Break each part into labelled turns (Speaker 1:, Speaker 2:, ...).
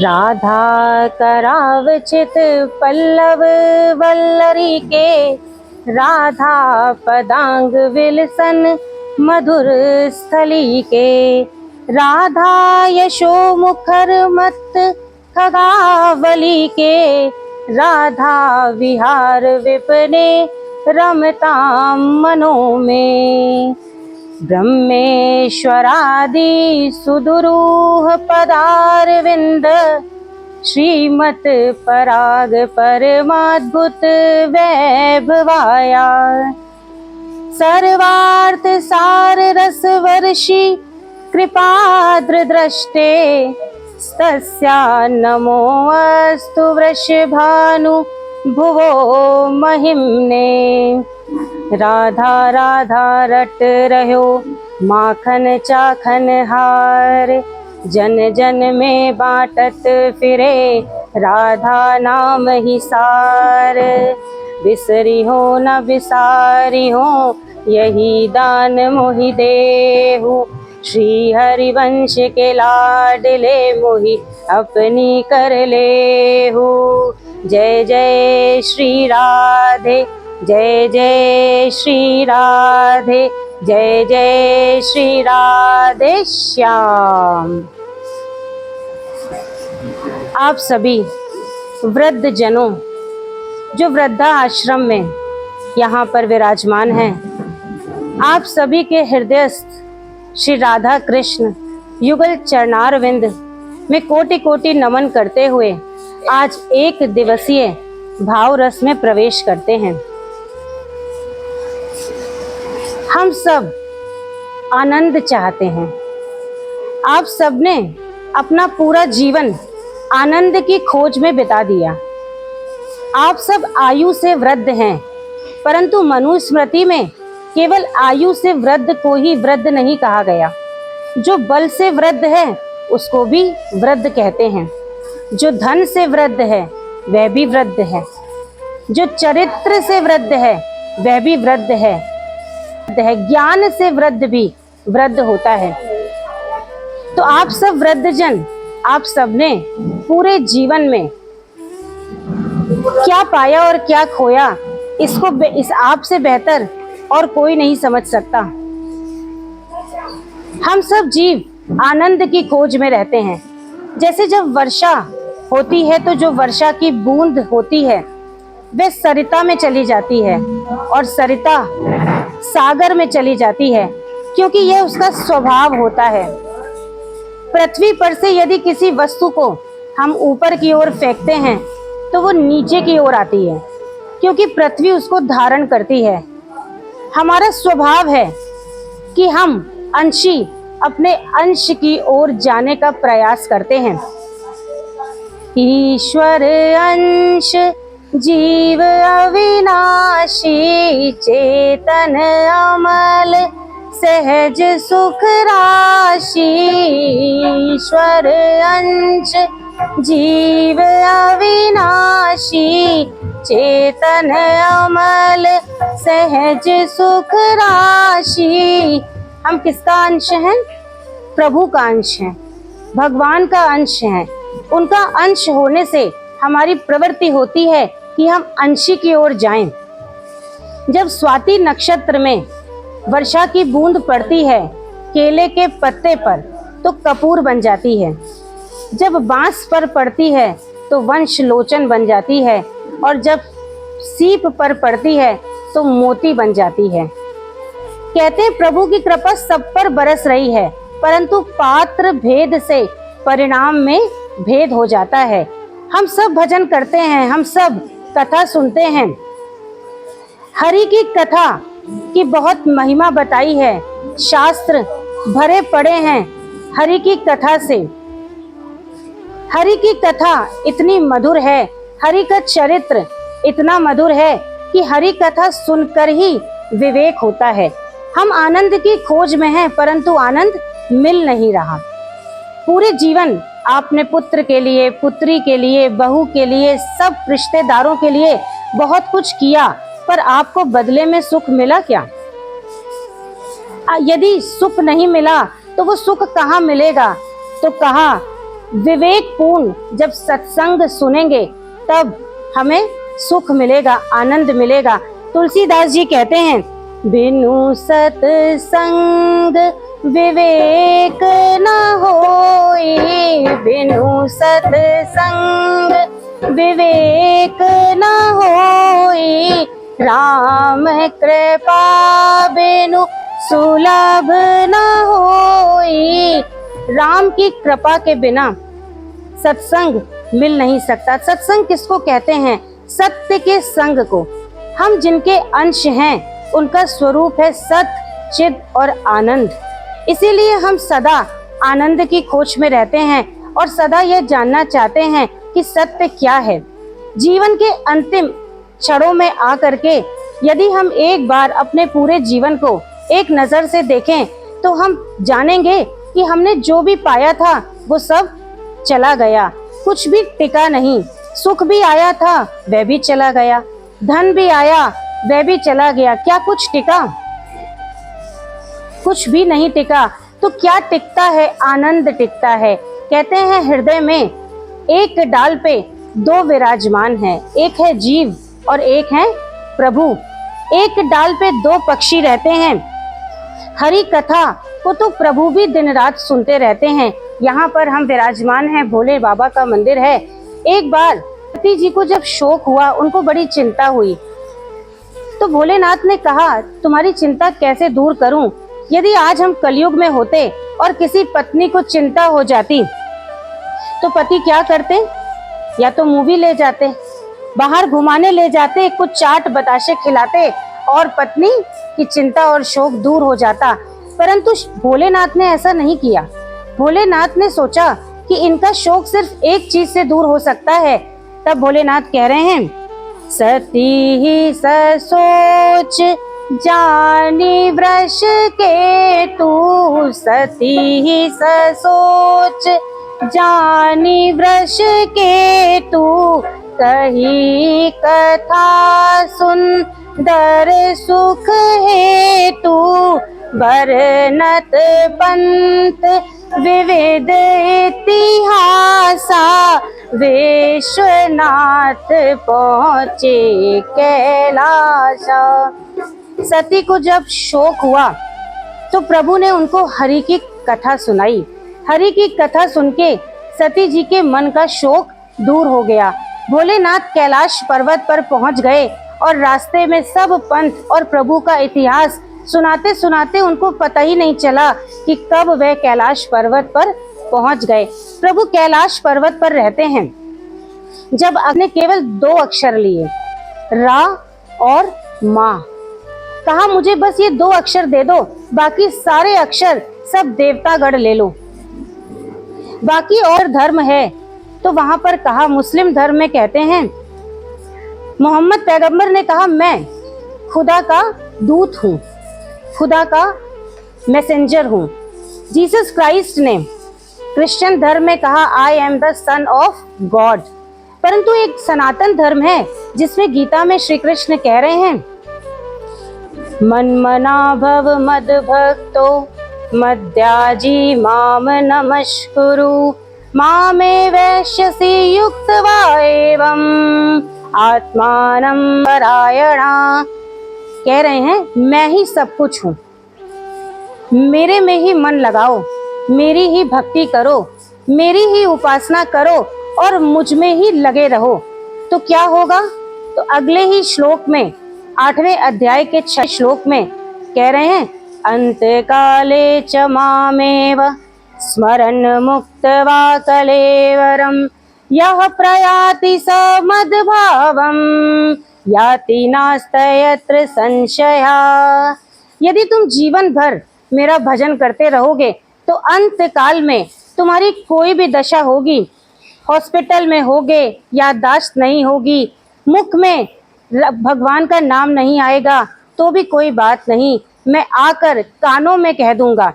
Speaker 1: राधा करावचित पल्लव वल्लरी के, राधा पदांग विलसन मधुर स्थली के, राधा यशो मुखर मत खगावली के, राधा विहार विपने रमताम मनों में। ब्रह्मेश्वरादि सुदुरूह पदारविंद, श्रीमत पराग परमाद्भुत वैभवाया। सर्वार्थ सार रस वर्षि कृपाद्र दृष्टे, तस्या नमो अस्तु वृषभानु भुवो महिम्ने। राधा राधा रट रह्यो माखन चाखन हार, जन जन में बाटत फिरे राधा नाम ही सार। बिसरी हो न बिसारी हो यही दान मोहि देहु, श्री हरिवंश के लाडले मोहि अपनी कर लेहु। जय जय श्री राधे, जय जय श्री राधे, जय जय श्री राधे श्याम। आप सभी वृद्ध जनों जो वृद्धा आश्रम में यहाँ पर विराजमान हैं, आप सभी के हृदयस्थ श्री राधा कृष्ण युगल चरणारविंद में कोटि कोटि नमन करते हुए आज एक दिवसीय भाव रस में प्रवेश करते हैं। हम सब आनंद चाहते हैं। आप सबने अपना पूरा जीवन आनंद की खोज में बिता दिया। आप सब आयु से वृद्ध हैं, परंतु मनुस्मृति में केवल आयु से वृद्ध को ही वृद्ध नहीं कहा गया। जो बल से वृद्ध है उसको भी वृद्ध कहते हैं। जो धन से वृद्ध है वह भी वृद्ध है। जो चरित्र से वृद्ध है वह भी वृद्ध है। ज्ञान से वृद्ध भी वृद्ध होता है। तो आप सब वृद्धजन, आप सबने पूरे जीवन में क्या पाया और क्या खोया, इसको इस आप से बेहतर और कोई नहीं समझ सकता। हम सब जीव आनंद की खोज में रहते हैं। जैसे जब वर्षा होती है तो जो वर्षा की बूंद होती है वह सरिता में चली जाती है और सरिता सागर में चली जाती है, क्योंकि यह उसका स्वभाव होता है। पृथ्वी पर से यदि किसी वस्तु को हम ऊपर की ओर फेंकते हैं तो वो नीचे की ओर आती है, क्योंकि पृथ्वी उसको धारण करती है। हमारा स्वभाव है कि हम अंशी अपने अंश की ओर जाने का प्रयास करते हैं। ईश्वर अंश जीव अविनाशी, चेतन अमल सहज सुख राशि। ईश्वर अंश जीव अविनाशी, चेतन अमल सहज सुख राशि। हम किसका अंश हैं? प्रभु का अंश हैं, भगवान का अंश हैं। उनका अंश होने से हमारी प्रवृत्ति होती है कि हम अंशी की ओर जाएं। जब स्वाति नक्षत्र में वर्षा की बूंद पड़ती है केले के पत्ते पर तो कपूर बन जाती है। जब बांस पर पड़ती है तो वंश लोचन बन जाती है, और जब सीप पर पड़ती है तो मोती बन जाती है। कहते हैं प्रभु की कृपा सब पर बरस रही है, परंतु पात्र भेद से परिणाम में भेद हो जाता है। हम सब भजन करते हैं, हम सब कथा सुनते हैं। हरि की कथा की बहुत महिमा बताई है, शास्त्र भरे पड़े हैं हरि की कथा से। हरि की कथा इतनी मधुर है, हरि का चरित्र इतना मधुर है कि हरि कथा सुनकर ही विवेक होता है। हम आनंद की खोज में हैं, परंतु आनंद मिल नहीं रहा। पूरे जीवन आपने पुत्र के लिए, पुत्री के लिए, बहू के लिए, सब रिश्तेदारों के लिए बहुत कुछ किया, पर आपको बदले में सुख मिला क्या? यदि सुख नहीं मिला तो वो सुख कहाँ मिलेगा? तो कहा विवेकपूर्ण जब सत्संग सुनेंगे तब हमें सुख मिलेगा, आनंद मिलेगा। तुलसीदास जी कहते हैं, बिनु सत्संग विवेक न होई, बिनु सत्संग विवेक न होई, राम कृपा बिनु सुलभ न होई। राम की कृपा के बिना सत्संग मिल नहीं सकता। सत्संग किसको कहते हैं? सत्य के संग को। हम जिनके अंश हैं उनका स्वरूप है सत्य, चिद और आनंद। इसीलिए हम सदा आनंद की खोज में रहते हैं और सदा यह जानना चाहते हैं कि सत्य क्या है। जीवन के अंतिम क्षणों में आकर के यदि हम एक बार अपने पूरे जीवन को एक नजर से देखें तो हम जानेंगे कि हमने जो भी पाया था वो सब चला गया, कुछ भी टिका नहीं। सुख भी आया था वह भी चला गया, धन भी आया वह भी चला गया। क्या कुछ टिका? कुछ भी नहीं टिका। तो क्या टिकता है? आनंद टिकता है। कहते हैं हृदय में एक डाल पे दो विराजमान हैं, एक है जीव और एक है प्रभु। एक डाल पे दो पक्षी रहते हैं। हरि कथा को तो प्रभु भी दिन रात सुनते रहते हैं। यहाँ पर हम विराजमान हैं, भोले बाबा का मंदिर है। एक बार पति जी को जब शोक हुआ, उनको बड़ी चिंता हुई, तो भोलेनाथ ने कहा तुम्हारी चिंता कैसे दूर करूं? यदि आज हम कलयुग में होते और किसी पत्नी को चिंता हो जाती तो पति क्या करते? या तो मूवी ले जाते, बाहर घुमाने ले जाते, कुछ चाट बताशे खिलाते और पत्नी की चिंता और शोक दूर हो जाता। परंतु भोलेनाथ ने ऐसा नहीं किया। भोलेनाथ ने सोचा कि इनका शोक सिर्फ एक चीज से दूर हो सकता है। तब भोलेनाथ कह रहे हैं, सती ही ससोच जानी वृष के तू, सती ही ससोच जानी वृष के तू, कही कथा सुंदर सुख है तू, बरनत पंत विविध इतिहासा, विश्वनाथ पहुँचे कैलाशा। सती को जब शोक हुआ तो प्रभु ने उनको हरि की कथा सुनाई। हरि की कथा सुन के सती जी के मन का शोक दूर हो गया। भोलेनाथ कैलाश पर्वत पर पहुंच गए और रास्ते में सब पंथ और प्रभु का इतिहास सुनाते सुनाते उनको पता ही नहीं चला कि कब वह कैलाश पर्वत पर पहुंच गए। प्रभु कैलाश पर्वत पर रहते हैं। जब आपने केवल दो अक्षर लिए, रा और मा, कहा मुझे बस ये दो अक्षर दे दो, बाकी सारे अक्षर सब देवतागढ़ ले लो। बाकी और धर्म है तो वहां पर कहा, मुस्लिम धर्म में कहते हैं मोहम्मद पैगंबर ने कहा मैं खुदा का दूत हूँ, खुदा का मैसेंजर हूँ। जीसस क्राइस्ट ने क्रिश्चियन धर्म में कहा I am the son of God. परंतु एक सनातन धर्म है जिसमें गीता में श्री कृष्ण कह रहे हैं, मन मना भव मद भक्तो मद्याजी माम नमस्कुरु, मामे वैश्यसि युक्त्वा एवं आत्मानं परायणा। कह रहे हैं मैं ही सब कुछ हूँ, मेरे में ही मन लगाओ, मेरी ही भक्ति करो, मेरी ही उपासना करो और मुझ में ही लगे रहो। तो क्या होगा? तो अगले ही श्लोक में 8वें अध्याय के 6 श्लोक में कह रहे हैं, अंत काले च मामेव स्मरन् मुक्त्वा कलेवरम, यः प्रयाति स मद्भावम याति नास्त्यत्र संशया। यदि तुम जीवन भर मेरा भजन करते रहोगे तो अंत काल में तुम्हारी कोई भी दशा होगी हॉस्पिटल में होगे, याददाश्त नहीं होगी, मुख में भगवान का नाम नहीं आएगा तो भी कोई बात नहीं, मैं आकर कानों में कह दूंगा।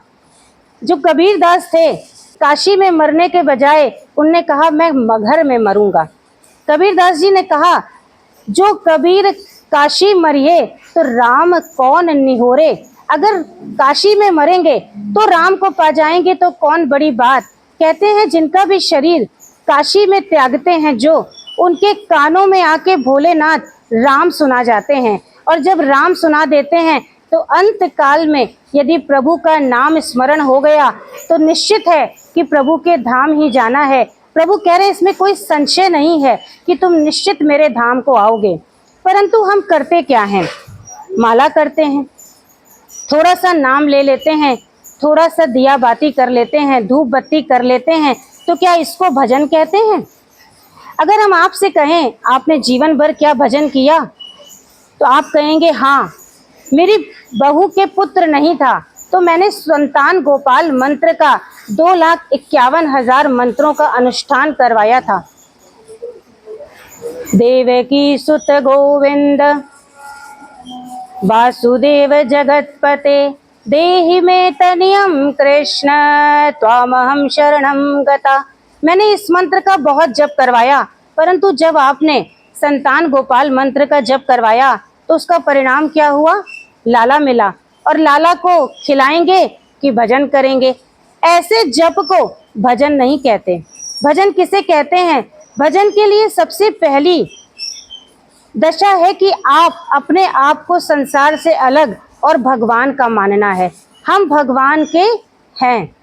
Speaker 1: जो कबीरदास थे, काशी में मरने के बजाय उनने कहा मैं मगहर में मरूंगा। कबीरदास जी ने कहा जो कबीर काशी मरिए तो राम कौन निहोरे। अगर काशी में मरेंगे तो राम को पा जाएंगे तो कौन बड़ी बात। कहते हैं जिनका भी शरीर काशी में त्यागते हैं जो, उनके कानों में आके भोलेनाथ राम सुना जाते हैं। और जब राम सुना देते हैं तो अंत काल में यदि प्रभु का नाम स्मरण हो गया तो निश्चित है कि प्रभु के धाम ही जाना है। प्रभु कह रहे इसमें कोई संशय नहीं है कि तुम निश्चित मेरे धाम को आओगे। परंतु हम करते क्या हैं? माला करते हैं, थोड़ा सा नाम ले लेते हैं, थोड़ा सा दिया बाती कर लेते हैं, धूप बत्ती कर लेते हैं, तो क्या इसको भजन कहते हैं? अगर हम आपसे कहें आपने जीवन भर क्या भजन किया, तो आप कहेंगे हाँ, मेरी बहू के पुत्र नहीं था तो मैंने संतान गोपाल मंत्र का 2,51,000 मंत्रों का अनुष्ठान करवाया था। देवकी सुत गोविंद वासुदेव जगतपते देहि में तनियम कृष्ण त्वामहम शरणम गता। मैंने इस मंत्र का बहुत जप करवाया, परंतु जब आपने संतान गोपाल मंत्र का जप करवाया तो उसका परिणाम क्या हुआ? लाला मिला। और लाला को खिलाएंगे कि भजन करेंगे? ऐसे जप को भजन नहीं कहते। भजन किसे कहते हैं? भजन के लिए सबसे पहली दशा है कि आप अपने आप को संसार से अलग और भगवान का मानना है। हम भगवान के हैं।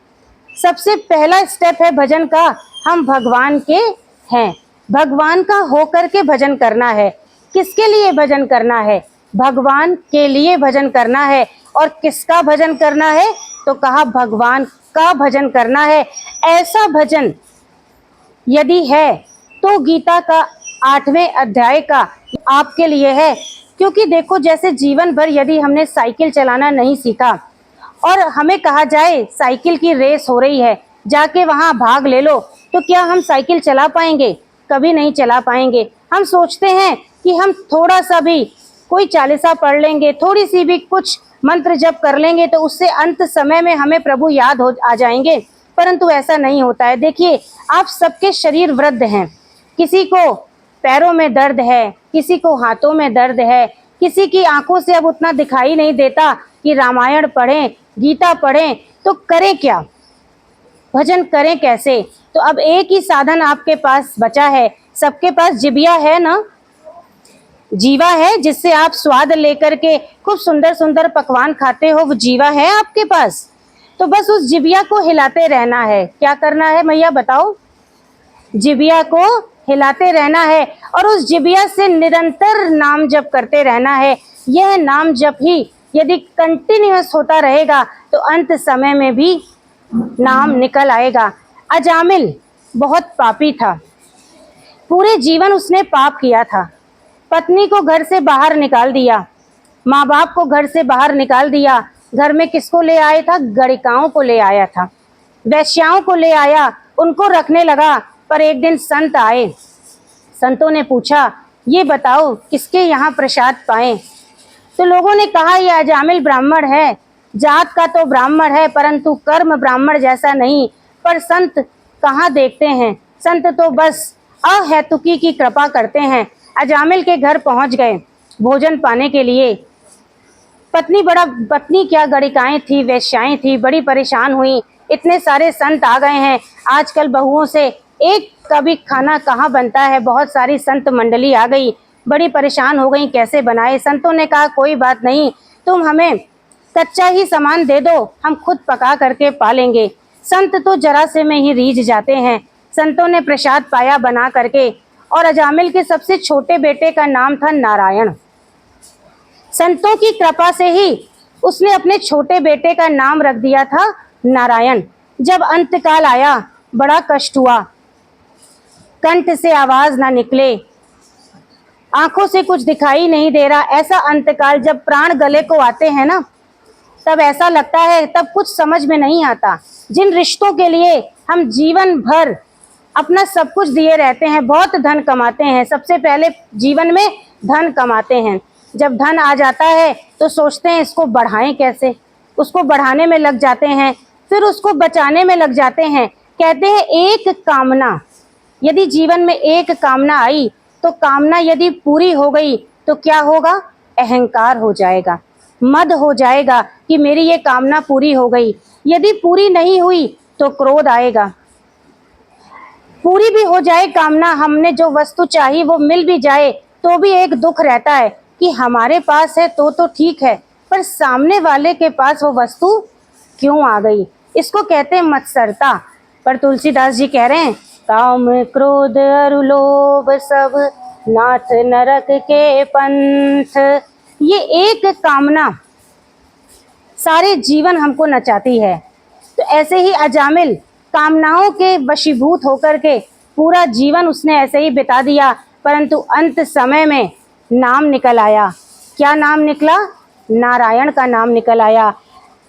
Speaker 1: सबसे पहला स्टेप है भजन का, हम भगवान के हैं। भगवान का होकर के भजन करना है। किसके लिए भजन करना है? भगवान के लिए भजन करना है। और किसका भजन करना है? तो कहा भगवान का भजन करना है। ऐसा भजन यदि है तो गीता का 8वें अध्याय का आपके लिए है। क्योंकि देखो, जैसे जीवन भर यदि हमने साइकिल चलाना नहीं सीखा और हमें कहा जाए साइकिल की रेस हो रही है, जाके वहां भाग ले लो, तो क्या हम साइकिल चला पाएंगे? कभी नहीं चला पाएंगे। हम सोचते हैं कि हम थोड़ा सा भी कोई चालीसा पढ़ लेंगे, थोड़ी सी भी कुछ मंत्र जप कर लेंगे तो उससे अंत समय में हमें प्रभु याद हो आ जाएंगे, परंतु ऐसा नहीं होता है। देखिए, आप सबके शरीर वृद्ध हैं। किसी को पैरों में दर्द है, किसी को हाथों में दर्द है, किसी की आंखों से अब उतना दिखाई नहीं देता कि रामायण पढ़ें, गीता पढ़ें, तो करें क्या? भजन करें कैसे? तो अब एक ही साधन आपके पास बचा है। सबके पास जिबिया है ना, जीवा है जिससे आप स्वाद लेकर के खूब सुंदर सुंदर पकवान खाते हो, वो जीवा है आपके पास। तो बस उस जिबिया को हिलाते रहना है। क्या करना है मैया बताओ? जिबिया को हिलाते रहना है और उस जिबिया से निरंतर नाम जप करते रहना है। यह नाम जप ही यदि कंटिन्यूअस होता रहेगा तो अंत समय में भी नाम निकल आएगा। अजामिल बहुत पापी था, पूरे जीवन उसने पाप किया था। पत्नी को घर से बाहर निकाल दिया, माँ बाप को घर से बाहर निकाल दिया। घर में किसको ले आया था? गणिकाओं को ले आया था, वैश्याओं को ले आया, उनको रखने लगा। पर एक दिन संत आए। संतों ने पूछा, ये बताओ किसके यहाँ प्रसाद पाएं? तो लोगों ने कहा, यह अजामिल ब्राह्मण है, जात का तो ब्राह्मण है परंतु कर्म ब्राह्मण जैसा नहीं। पर संत कहाँ देखते हैं, संत तो बस अहेतुकी की कृपा करते हैं। अजामिल के घर पहुंच गए भोजन पाने के लिए। पत्नी क्या गणिकाएं थी, वेश्याएं थी, बड़ी परेशान हुई। इतने सारे संत आ गए हैं, आजकल बहुओं से एक का भी खाना कहाँ बनता है। बहुत सारी संत मंडली आ गई, बड़ी परेशान हो गई, कैसे बनाए। संतों ने कहा कोई बात नहीं, तुम हमें कच्चा ही सामान दे दो, हम खुद पका करके पालेंगे। संत तो जरा से में ही रीझ जाते हैं। संतों ने प्रसाद पाया बना करके, और अजामिल के सबसे छोटे बेटे का नाम था नारायण। संतों की कृपा से ही उसने अपने छोटे बेटे का नाम रख दिया था नारायण। जब अंतकाल आया बड़ा कष्ट हुआ, कंठ से आवाज ना निकले, आंखों से कुछ दिखाई नहीं दे रहा। ऐसा अंतकाल जब प्राण गले को आते हैं ना, तब ऐसा लगता है, तब कुछ समझ में नहीं आता। जिन रिश्तों के लिए हम जीवन भर अपना सब कुछ दिए रहते हैं, बहुत धन कमाते हैं। सबसे पहले जीवन में धन कमाते हैं। जब धन आ जाता है तो सोचते हैं इसको बढ़ाएं कैसे, उसको बढ़ाने में लग जाते हैं, फिर उसको बचाने में लग जाते हैं। कहते हैं एक कामना, यदि जीवन में एक कामना आई तो कामना यदि पूरी हो गई तो क्या होगा? अहंकार हो जाएगा, मद हो जाएगा कि मेरी ये कामना पूरी हो गई। यदि पूरी नहीं हुई तो क्रोध आएगा। पूरी भी हो जाए कामना, हमने जो वस्तु चाही वो मिल भी जाए तो भी एक दुख रहता है कि हमारे पास है तो ठीक है, पर सामने वाले के पास वो वस्तु क्यों आ गई? इसको कहते हैं मत्सरता। पर तुलसीदास जी कह रहे हैं काम क्रोध अरु लोभ सब नाथ नरक के पंथ। ये एक कामना सारे जीवन हमको नचाती है। तो ऐसे ही अजामिल कामनाओं के वशीभूत होकर के पूरा जीवन उसने ऐसे ही बिता दिया, परंतु अंत समय में नाम निकल आया। क्या नाम निकला? नारायण का नाम निकल आया।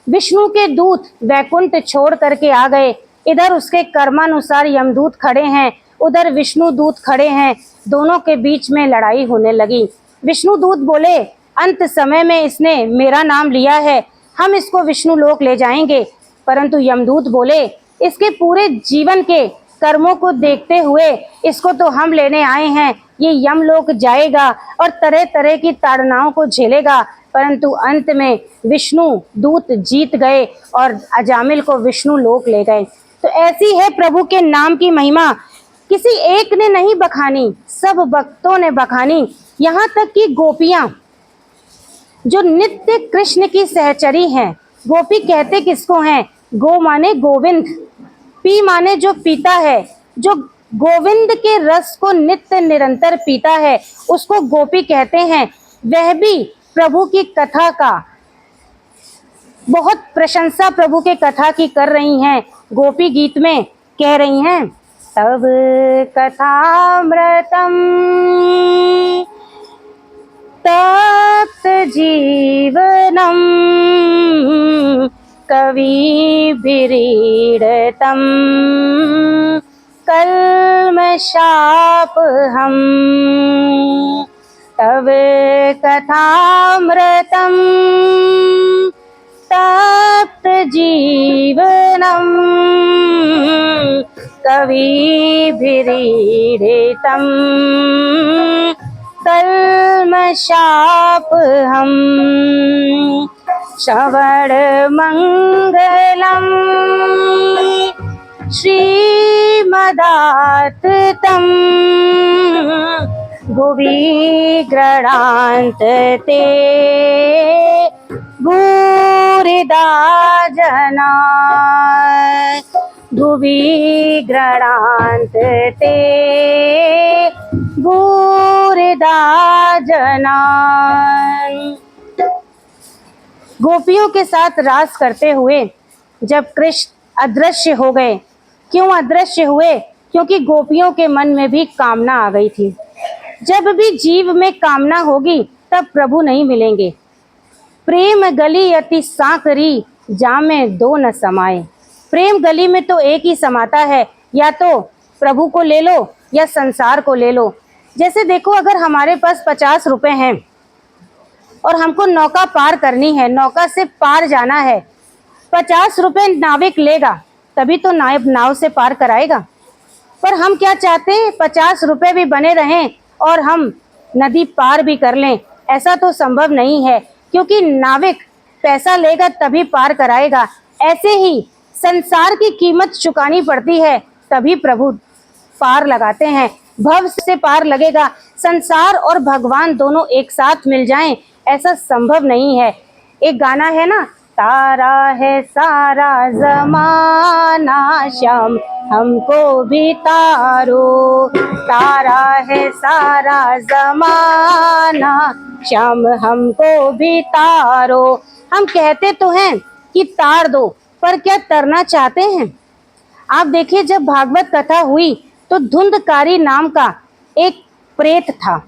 Speaker 1: विष्णु के दूत वैकुंठ छोड़ करके आ गए। इधर उसके कर्मानुसार यमदूत खड़े हैं, उधर विष्णु दूत खड़े हैं। दोनों के बीच में लड़ाई होने लगी। विष्णु दूत बोले अंत समय में इसने मेरा नाम लिया है, हम इसको विष्णु लोक ले जाएंगे। परंतु यमदूत बोले इसके पूरे जीवन के कर्मों को देखते हुए इसको तो हम लेने आए हैं, ये यमलोक जाएगा और तरह तरह की ताड़नाओं को झेलेगा। परंतु अंत में विष्णु दूत जीत गए और अजामिल को विष्णु लोक ले गए। तो ऐसी है प्रभु के नाम की महिमा। किसी एक ने नहीं बखानी, सब भक्तों ने बखानी। यहाँ तक कि गोपियां जो नित्य कृष्ण की सहचरी हैं, गोपी कहते किसको हैं? गो माने गोविंद, पी माने जो पीता है, जो गोविंद के रस को नित्य निरंतर पीता है उसको गोपी कहते हैं। वह भी प्रभु की कथा का बहुत प्रशंसा प्रभु के कथा की कर रही हैं। गोपी गीत में कह रही हैं तब कथामृतम तप्त जीवनम कविभिरीडतम कल्मषापहम् तव कथामृतम तप्त जीवनम कविभिरीडितम कल्मषापहम् श्रवण मंगलम श्रीमदाततं भुवि गृह्णान्त ते भूरिदा जना भुवि गृह्णान्त ते भूरिदा जना। गोपियों के साथ रास करते हुए जब कृष्ण अदृश्य हो गए, क्यों अदृश्य हुए? क्योंकि गोपियों के मन में भी कामना आ गई थी। जब भी जीव में कामना होगी तब प्रभु नहीं मिलेंगे। प्रेम गली अति सांकरी जामे दो न समाए। प्रेम गली में तो एक ही समाता है, या तो प्रभु को ले लो या संसार को ले लो। जैसे देखो, अगर हमारे पास 50 रुपए हैं और हमको नौका पार करनी है, नौका से पार जाना है, 50 रुपए नाविक लेगा तभी तो नाव से पार कराएगा। पर हम क्या चाहते हैं? 50 रुपए भी बने रहें और हम नदी पार भी कर लें। ऐसा तो संभव नहीं है, क्योंकि नाविक पैसा लेगा तभी पार कराएगा। ऐसे ही संसार की कीमत चुकानी पड़ती है तभी प्रभु पार लगाते हैं। भव से पार लगेगा। संसार और भगवान दोनों एक साथ मिल जाएं, ऐसा संभव नहीं है। एक गाना है ना, तारा है सारा जमाना श्याम हमको भी तारो। तारा है सारा जमाना श्याम हमको भी तारो। हम कहते तो हैं कि तार दो, पर क्या तरना चाहते हैं? आप देखिए, जब भागवत कथा हुई तो धुंधकारी नाम का एक प्रेत था।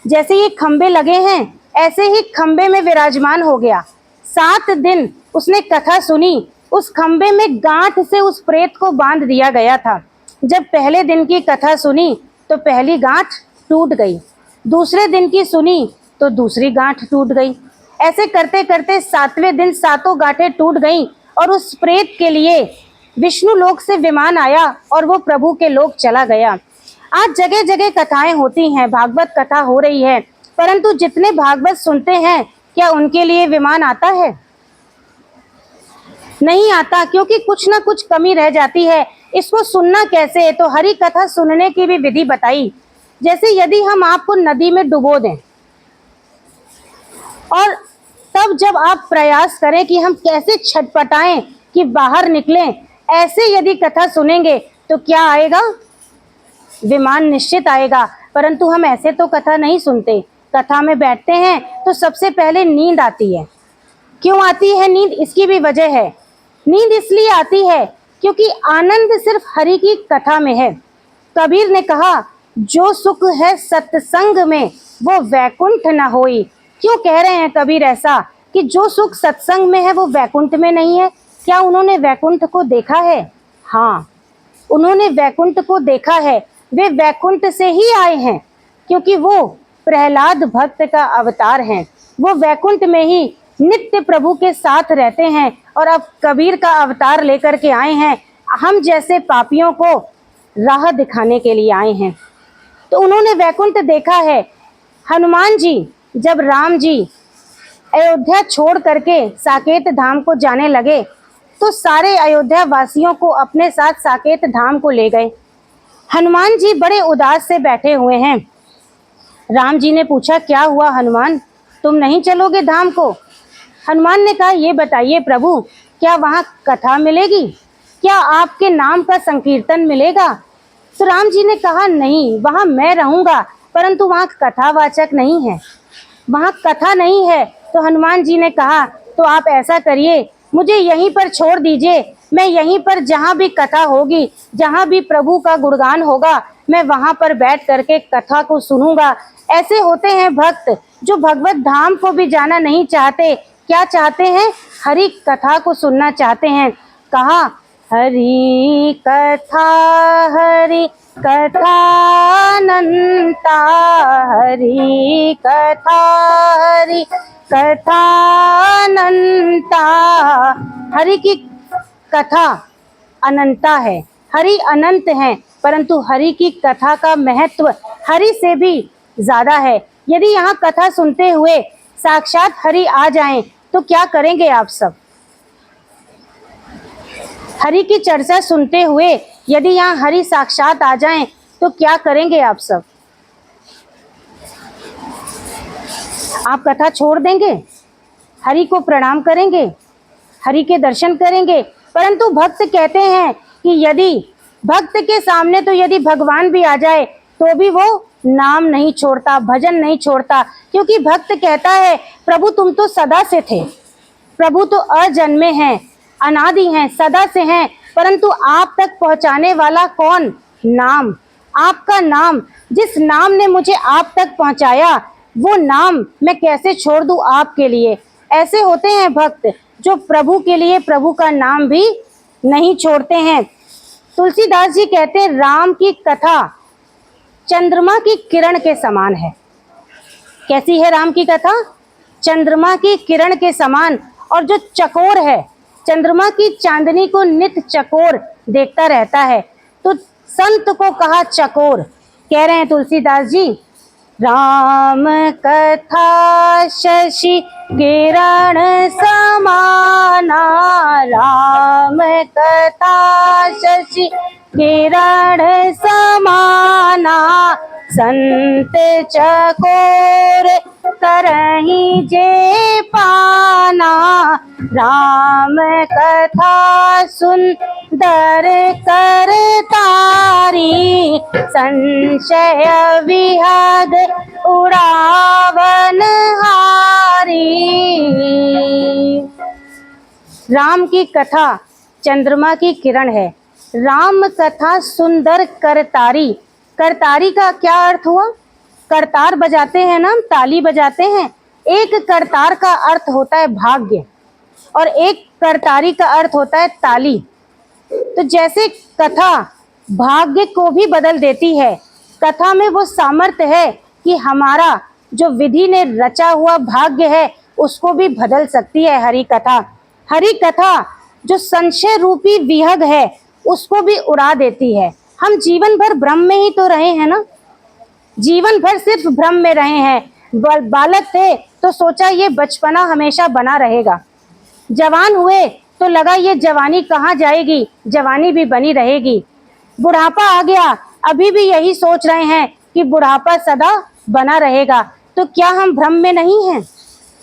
Speaker 1: जैसे ये खंबे लगे हैं ऐसे ही खंबे में विराजमान हो गया। 7 दिन उसने कथा सुनी। उस खंबे में गांठ से उस प्रेत को बांध दिया गया था। जब पहले दिन की कथा सुनी तो पहली गांठ टूट गई, दूसरे दिन की सुनी तो दूसरी गांठ टूट गई। ऐसे करते करते 7वें दिन 7 गांठें टूट गईं और उस प्रेत के लिए विष्णु लोक से विमान आया और वो प्रभु के लोक चला गया। आज जगह जगह कथाएं होती हैं, भागवत कथा हो रही है, परंतु जितने भागवत सुनते हैं क्या उनके लिए विमान आता है? नहीं आता, क्योंकि कुछ ना कुछ कमी रह जाती है। इसको सुनना कैसे? तो हरि कथा सुनने की भी विधि बताई। जैसे यदि हम आपको नदी में डुबो दें और तब जब आप प्रयास करें कि हम कैसे छटपटाएं कि बाहर निकलें, ऐसे यदि कथा सुनेंगे तो क्या आएगा? विमान निश्चित आएगा। परंतु हम ऐसे तो कथा नहीं सुनते। कथा में बैठते हैं तो सबसे पहले नींद आती है। क्यों आती है नींद? इसकी भी वजह है। नींद इसलिए आती है क्योंकि आनंद सिर्फ हरि की कथा में है। कबीर ने कहा, जो सुख है सत्संग में वो वैकुंठ न होई। क्यों कह रहे हैं कबीर ऐसा कि जो सुख सत्संग में है वो वैकुंठ में नहीं है? क्या उन्होंने वैकुंठ को देखा है? हाँ, उन्होंने वैकुंठ को देखा है। वे वैकुंठ से ही आए हैं, क्योंकि वो प्रहलाद भक्त का अवतार हैं। वो वैकुंठ में ही नित्य प्रभु के साथ रहते हैं और अब कबीर का अवतार लेकर के आए हैं। हम जैसे पापियों को राह दिखाने के लिए आए हैं। तो उन्होंने वैकुंठ देखा है। हनुमान जी जब राम जी अयोध्या छोड़ करके साकेत धाम को जाने लगे तो सारे अयोध्या वासियों को अपने साथ साकेत धाम को ले गए। हनुमान जी बड़े उदास से बैठे हुए हैं। राम जी ने पूछा, क्या हुआ हनुमान, तुम नहीं चलोगे धाम को? हनुमान ने कहा, ये बताइए प्रभु, क्या वहाँ कथा मिलेगी? क्या आपके नाम का संकीर्तन मिलेगा? तो राम जी ने कहा, नहीं, वहाँ मैं रहूँगा, परंतु वहाँ कथावाचक नहीं है, वहाँ कथा नहीं है। तो हनुमान जी ने कहा, तो आप ऐसा करिए, मुझे यहीं पर छोड़ दीजिए। मैं यहीं पर जहाँ भी कथा होगी, जहाँ भी प्रभु का गुणगान होगा, मैं वहाँ पर बैठ करके कथा को सुनूंगा। ऐसे होते हैं भक्त जो भगवत धाम को भी जाना नहीं चाहते। क्या चाहते हैं? हरि कथा को सुनना चाहते हैं। कहा, हरि कथा अनंता, हरि कथा अनंता। हरि की कथा अनंता है, हरि अनंत है, परंतु हरि की कथा का महत्व हरि से भी ज्यादा है। यदि यहाँ कथा सुनते हुए साक्षात हरि आ जाएं तो क्या करेंगे आप सब? हरि की चर्चा सुनते हुए यदि यहाँ हरि साक्षात आ जाएं तो क्या करेंगे आप सब? आप कथा छोड़ देंगे, हरि को प्रणाम करेंगे, हरि के दर्शन करेंगे। परंतु भक्त कहते हैं कि यदि भक्त के सामने तो यदि भगवान भी आ जाए तो भी वो नाम नहीं छोड़ता, भजन नहीं छोड़ता, क्योंकि भक्त कहता है, प्रभु तुम तो सदा से थे, प्रभु तो अजन्मे हैं, अनादि हैं, सदा से हैं, परंतु आप तक पहुंचाने वाला कौन? नाम, आपका नाम। जिस नाम ने मुझे आप तक पहुंचाया वो नाम मैं कैसे छोड़ दूं आपके लिए? ऐसे होते हैं भक्त जो प्रभु के लिए प्रभु का नाम भी नहीं छोड़ते हैं। तुलसीदास जी कहते हैं, राम की कथा चंद्रमा की किरण के समान है। कैसी है राम की कथा? चंद्रमा की किरण के समान। और जो चकोर है, चंद्रमा की चांदनी को नित चकोर देखता रहता है, तो संत को कहा चकोर। कह रहे हैं तुलसीदास जी, राम कथा शशि किरण समाना, राम कथा शशि किरण समाना, संत चकोर करही जे पाना, राम कथा सुंदर कर तारी, संशय विहद उड़ावन हारी। राम की कथा चंद्रमा की किरण है, राम कथा सुंदर करतारी। करतारी का क्या अर्थ हुआ? करतार बजाते हैं ना, ताली बजाते हैं। एक करतार का अर्थ होता है भाग्य और एक करतारी का अर्थ होता है ताली। तो जैसे कथा भाग्य को भी बदल देती है। कथा में वो सामर्थ्य है कि हमारा जो विधि ने रचा हुआ भाग्य है उसको भी बदल सकती है हरि कथा। हरि कथा जो संशय रूपी विहग है उसको भी उड़ा देती है। हम जीवन भर भ्रम में ही तो रहे हैं ना, जीवन भर सिर्फ भ्रम में रहे हैं। बालक थे तो सोचा ये बचपना हमेशा बना रहेगा, जवान हुए तो लगा ये जवानी कहाँ जाएगी, जवानी भी बनी रहेगी। बुढ़ापा आ गया, अभी भी यही सोच रहे हैं कि बुढ़ापा सदा बना रहेगा। तो क्या हम भ्रम में नहीं हैं?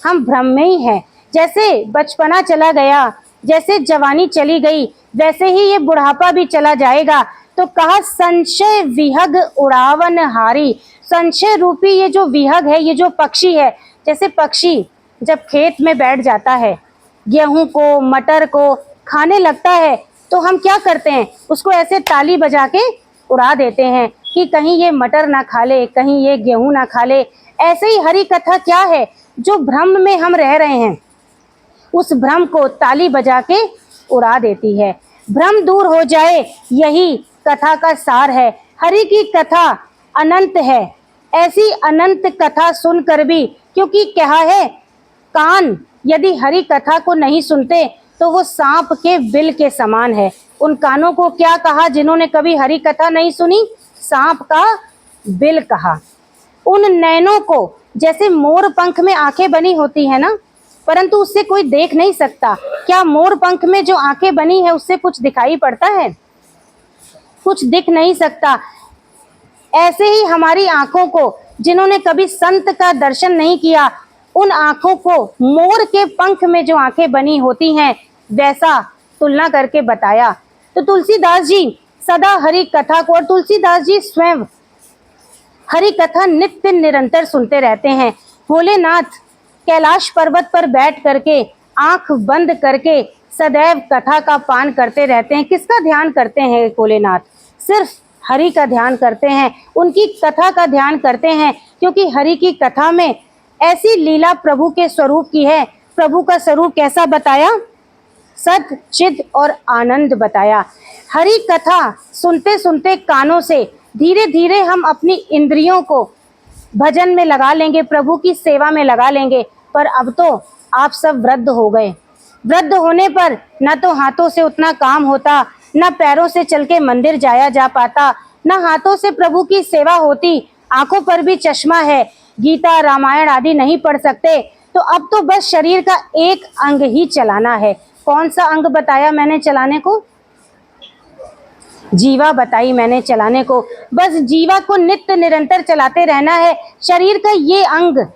Speaker 1: हम भ्रम में ही हैं। जैसे बचपना चला गया, जैसे जवानी चली गई, वैसे ही ये बुढ़ापा भी चला जाएगा। तो कहा संशय विहग उड़ावन हारी। संशय रूपी ये जो विहग है, ये जो पक्षी है, जैसे पक्षी जब खेत में बैठ जाता है, गेहूं को मटर को खाने लगता है, तो हम क्या करते हैं, उसको ऐसे ताली बजा के उड़ा देते हैं कि कहीं ये मटर ना खा ले, कहीं ये गेहूं ना खा ले। ऐसे ही हरि कथा क्या है, जो भ्रम में हम रह रहे हैं उस भ्रम को ताली बजा के उड़ा देती है। भ्रम दूर हो जाए, यही कथा का सार है। हरि की कथा अनंत है। ऐसी अनंत कथा सुनकर भी, क्योंकि क्या है, कान यदि हरि कथा को नहीं सुनते तो वो सांप के बिल के समान है। उन कानों को क्या कहा जिन्होंने कभी हरि कथा नहीं सुनी? सांप का बिल कहा। उन नैनों को, जैसे मोर पंख में आंखें बनी होती है ना, परंतु उससे कोई देख नहीं सकता। क्या मोर पंख में जो आंखें बनी है उससे कुछ दिखाई पड़ता है? कुछ दिख नहीं सकता। ऐसे ही हमारी आंखों को, जिन्होंने कभी संत का दर्शन नहीं किया, उन आंखों को मोर के पंख में जो आंखें बनी होती हैं वैसा तुलना करके बताया। तो तुलसीदास जी सदा हरि कथा को, और तुलसीदास जी स्वयं हरि कथा नित्य निरंतर सुनते रहते हैं। भोलेनाथ कैलाश पर्वत पर बैठ करके आंख बंद करके सदैव कथा का पान करते रहते हैं। किसका ध्यान करते हैं भोलेनाथ? सिर्फ हरि का ध्यान करते हैं, उनकी कथा का ध्यान करते हैं, क्योंकि हरि की कथा में ऐसी लीला प्रभु के स्वरूप की है। प्रभु का स्वरूप कैसा बताया? सत चिद और आनंद बताया। हरि कथा सुनते सुनते कानों से धीरे धीरे हम अपनी इंद्रियों को भजन में लगा लेंगे, प्रभु की सेवा में लगा लेंगे। पर अब तो आप सब वृद्ध हो गए। वृद्ध होने पर न तो हाथों से उतना काम होता, न पैरों से चल के मंदिर जाया जा पाता, न हाथों से प्रभु की सेवा होती, आंखों पर भी चश्मा है, गीता रामायण आदि नहीं पढ़ सकते। तो अब तो बस शरीर का एक अंग ही चलाना है। कौन सा अंग बताया मैंने चलाने को? जीवा बताई मैंने चलाने को। बस जीवा को नित्य निरंतर चलाते रहना है। शरीर का ये अंग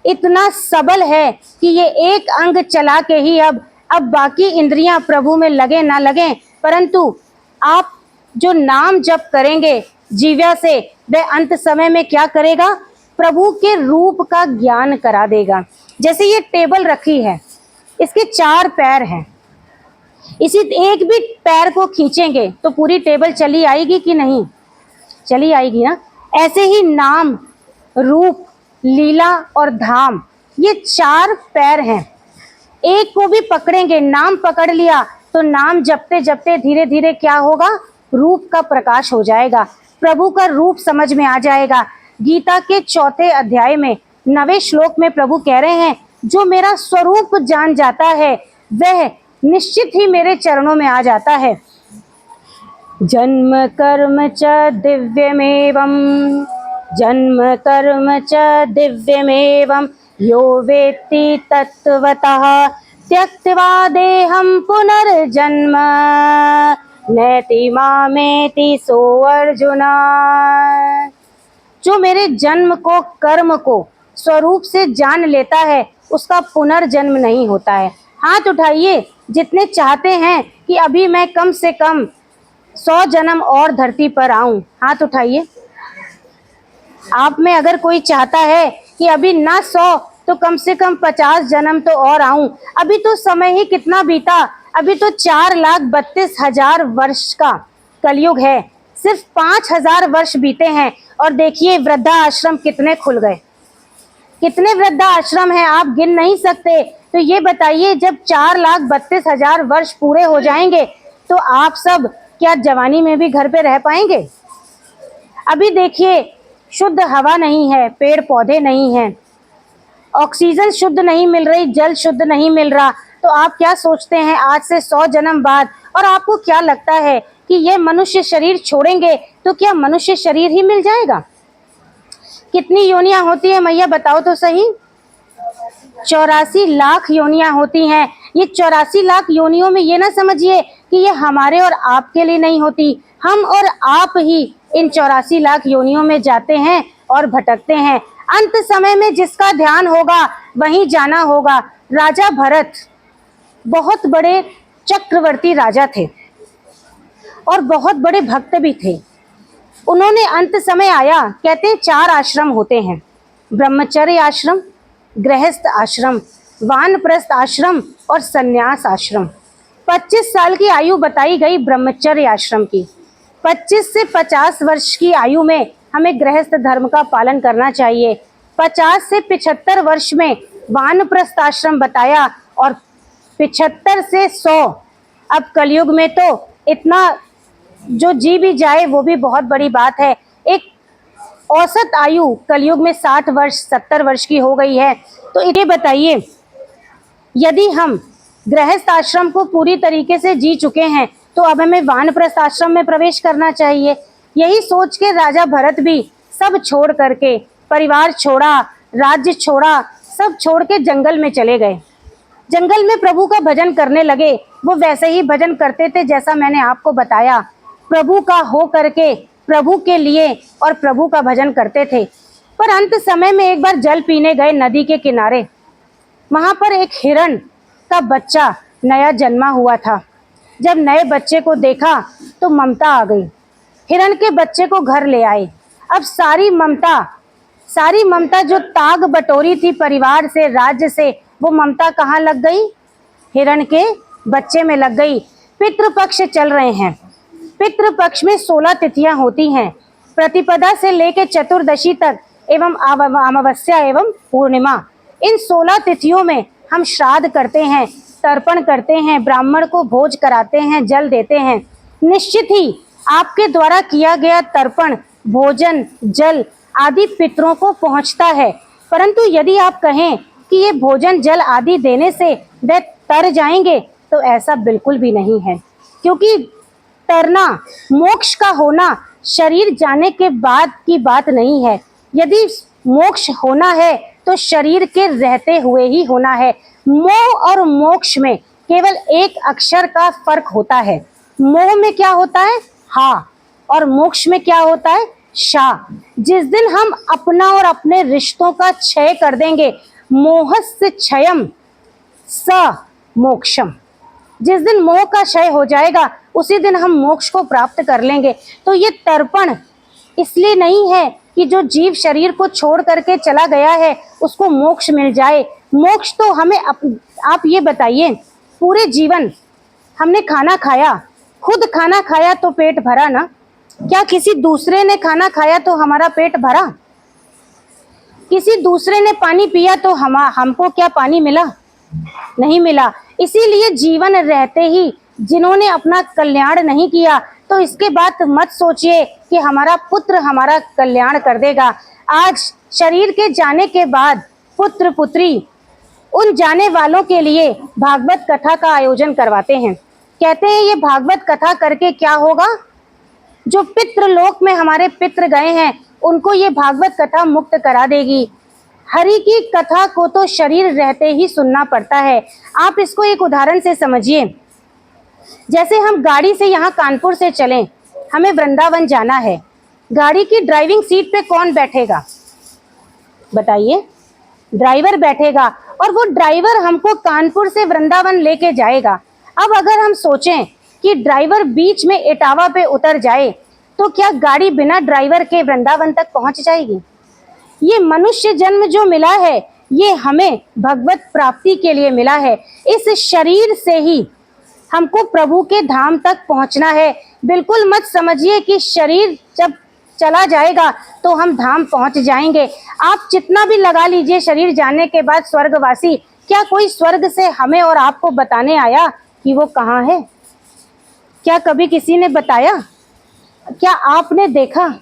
Speaker 1: इतना सबल है कि ये एक अंग चला के ही अब बाकी इंद्रियां प्रभु में लगे ना लगे, परंतु आप जो नाम जप करेंगे जीवा से, वह अंत समय में क्या करेगा? प्रभु के रूप का ज्ञान करा देगा। जैसे ये टेबल रखी है, इसके 4 पैर हैं, इसी एक भी पैर को खींचेंगे तो पूरी टेबल चली आएगी कि नहीं? चली आएगी ना। ऐसे ही नाम, रूप, लीला और धाम, ये 4 पैर हैं। एक को भी पकड़ेंगे, नाम पकड़ लिया तो नाम जपते जपते धीरे धीरे क्या होगा? रूप का प्रकाश हो जाएगा, प्रभु का रूप समझ में आ जाएगा। गीता के 4 अध्याय में 9वें श्लोक में प्रभु कह रहे हैं, जो मेरा स्वरूप जान जाता है वह निश्चित ही मेरे चरणों में आ जाता है। जन्म कर्म च दिव्यमेवं, जन्म कर्म च दिव्यमेवं, यो वेत्ति तत्त्वतः त्यक्त्वा देहं पुनर्जन्म नैति मामेति सो अर्जुन। जो मेरे जन्म को, कर्म को स्वरूप से जान लेता है उसका पुनर्जन्म नहीं होता है। हाथ उठाइए जितने चाहते हैं कि अभी मैं कम से कम 100 जन्म और धरती पर आऊं, हाथ उठाइए। आप में अगर कोई चाहता है कि अभी ना 100 तो कम से कम 50 जन्म तो और आऊं। अभी तो समय ही कितना बीता, अभी तो 4,32,000 वर्ष का कलयुग है, सिर्फ 5,000 वर्ष बीते हैं। और देखिए वृद्धा आश्रम कितने खुल गए, कितने वृद्धा आश्रम हैं, आप गिन नहीं सकते। तो ये बताइए जब 4,32,000 वर्ष पूरे हो जाएंगे तो आप सब क्या जवानी में भी घर पे रह पाएंगे? अभी देखिए, शुद्ध हवा नहीं है, पेड़ पौधे नहीं हैं, ऑक्सीजन शुद्ध नहीं मिल रही, जल शुद्ध नहीं मिल रहा, तो आप क्या सोचते हैं आज से 100 जन्म बाद, और आपको क्या लगता है कि ये मनुष्य शरीर छोड़ेंगे तो क्या मनुष्य शरीर ही मिल जाएगा? कितनी योनियां होती है मैया, बताओ तो सही। 84 लाख योनियां होती हैं। ये 84 लाख योनियों में ये ना समझिए कि ये हमारे और आपके लिए नहीं होती, हम और आप ही इन 84 लाख योनियों में जाते हैं और भटकते हैं। अंत समय में जिसका ध्यान होगा वहीं जाना होगा। राजा भरत बहुत बड़े चक्रवर्ती राजा थे और बहुत बड़े भक्त भी थे। उन्होंने अंत समय आया, कहते हैं 4 आश्रम होते हैं, ब्रह्मचर्य आश्रम, गृहस्थ आश्रम, वानप्रस्थ आश्रम और संन्यास आश्रम। 25 साल की आयु बताई गई ब्रह्मचर्य आश्रम की। 25 से 50 वर्ष की आयु में हमें गृहस्थ धर्म का पालन करना चाहिए। 50 से 75 वर्ष में वानप्रस्थ आश्रम बताया और 75 से 100, अब कलयुग में तो इतना जो जी भी जाए वो भी बहुत बड़ी बात है। एक औसत आयु कलयुग में 60 वर्ष 70 वर्ष की हो गई है। तो ये बताइए, यदि हम गृहस्थ आश्रम को पूरी तरीके से जी चुके हैं तो अब हमें वानप्रस्थ आश्रम में प्रवेश करना चाहिए। यही सोच के राजा भरत भी सब छोड़ करके, परिवार छोड़ा, राज्य छोड़ा, सब छोड़ के जंगल में चले गए। जंगल में प्रभु का भजन करने लगे। वो वैसे ही भजन करते थे जैसा मैंने आपको बताया, प्रभु का हो करके, प्रभु के लिए और प्रभु का भजन करते थे। पर अंत समय में एक बार जल पीने गए नदी के किनारे। वहां पर एक हिरण का बच्चा नया जन्मा हुआ था। जब नए बच्चे को देखा तो ममता आ गई। हिरण के बच्चे को घर ले आए। अब सारी ममता जो ताग बटोरी थी परिवार से, राज्य से, वो ममता कहाँ लग गई? हिरण के बच्चे में लग गई। पितृपक्ष चल रहे हैं। पितृपक्ष में 16 तिथियां होती हैं, प्रतिपदा से लेकर चतुर्दशी तक एवं अमावस्या एवं पूर्णिमा। इन 16 तिथियों में हम श्राद्ध करते हैं, तर्पण करते हैं, ब्राह्मण को भोज कराते हैं, जल देते हैं। निश्चित ही आपके द्वारा किया गया तर्पण, भोजन, जल आदि पितरों को पहुंचता है। परंतु यदि आप कहें कि ये भोजन जल आदि देने से वे तर जाएंगे तो ऐसा बिल्कुल भी नहीं है, क्योंकि तरना, मोक्ष का होना शरीर जाने के बाद की बात नहीं है। यदि मोक्ष होना है तो शरीर के रहते हुए ही होना है। मोह और मोक्ष में केवल एक अक्षर का फर्क होता है। मोह में क्या होता है? हा, और मोक्ष में क्या होता है? शा। जिस दिन हम अपना और अपने रिश्तों का क्षय कर देंगे, मोहस्य क्षयम स मोक्षम, जिस दिन मोह का क्षय हो जाएगा उसी दिन हम मोक्ष को प्राप्त कर लेंगे। तो ये तर्पण इसलिए नहीं है कि जो जीव शरीर को छोड़ करके चला गया है उसको मोक्ष मिल जाए। मोक्ष तो हमें आप ये बताइए, पूरे जीवन हमने खाना खाया, खुद खाना खाया तो पेट भरा ना? क्या किसी दूसरे ने खाना खाया तो हमारा पेट भरा? किसी दूसरे ने पानी पिया तो हमको क्या पानी मिला? नहीं मिला। इसीलिए जीवन रहते ही जिन्होंने अपना कल्याण नहीं किया तो इसके बाद मत सोचिए कि हमारा पुत्र हमारा कल्याण कर देगा। आज शरीर के जाने के बाद पुत्र पुत्री उन जाने वालों के लिए भागवत कथा का आयोजन करवाते हैं। कहते हैं ये भागवत कथा करके क्या होगा? जो पितृलोक में हमारे पितृ गए हैं उनको ये भागवत कथा मुक्त करा देगी। हरि की कथा को तो शरीर रहते ही सुनना पड़ता है। आप इसको एक उदाहरण से समझिए। जैसे हम गाड़ी से यहाँ कानपुर से चलें, हमें वृंदावन जाना है, गाड़ी की ड्राइविंग सीट पे कौन बैठेगा? बताइए। ड्राइवर बैठेगा और वो ड्राइवर हमको कानपुर से वृंदावन लेके जाएगा। अब अगर हम सोचें कि ड्राइवर बीच में इटावा पे उतर जाए तो क्या गाड़ी बिना ड्राइवर के वृंदावन तक पहुंच जाएगी? ये मनुष्य जन्म जो मिला है ये हमें भगवत प्राप्ति के लिए मिला है। इस शरीर से ही हमको प्रभु के धाम तक पहुंचना है। बिल्कुल मत समझिए कि शरीर जब चला जाएगा तो हम धाम पहुंच जाएंगे। आप जितना भी लगा लीजिए शरीर जाने के बाद स्वर्गवासी, क्या कोई स्वर्ग से हमें और आपको बताने आया कि वो कहाँ है? क्या कभी किसी ने बताया? क्या आपने देखा?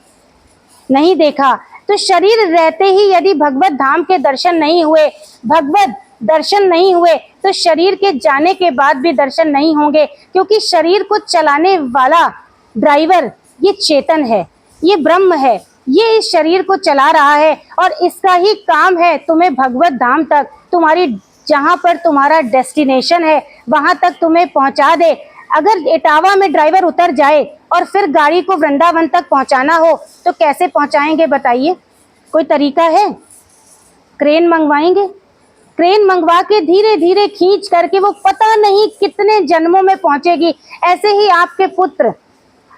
Speaker 1: नहीं देखा। तो शरीर रहते ही यदि भगवत धाम के दर्शन नहीं हुए, भगवत दर्शन नहीं हुए, तो शरीर के जाने के बाद भी दर्शन नहीं होंगे, क्योंकि शरीर को चलाने वाला ड्राइवर ये चेतन है, ये ब्रह्म है, ये इस शरीर को चला रहा है और इसका ही काम है तुम्हें भगवत धाम तक, तुम्हारी जहाँ पर तुम्हारा डेस्टिनेशन है वहां तक तुम्हें पहुंचा दे। अगर इटावा में ड्राइवर उतर जाए और फिर गाड़ी को वृंदावन तक पहुंचाना हो तो कैसे पहुंचाएंगे बताइए? कोई तरीका है? क्रेन मंगवाएंगे, क्रेन मंगवा के धीरे धीरे खींच करके वो पता नहीं कितने जन्मों में पहुंचेगी। ऐसे ही आपके पुत्र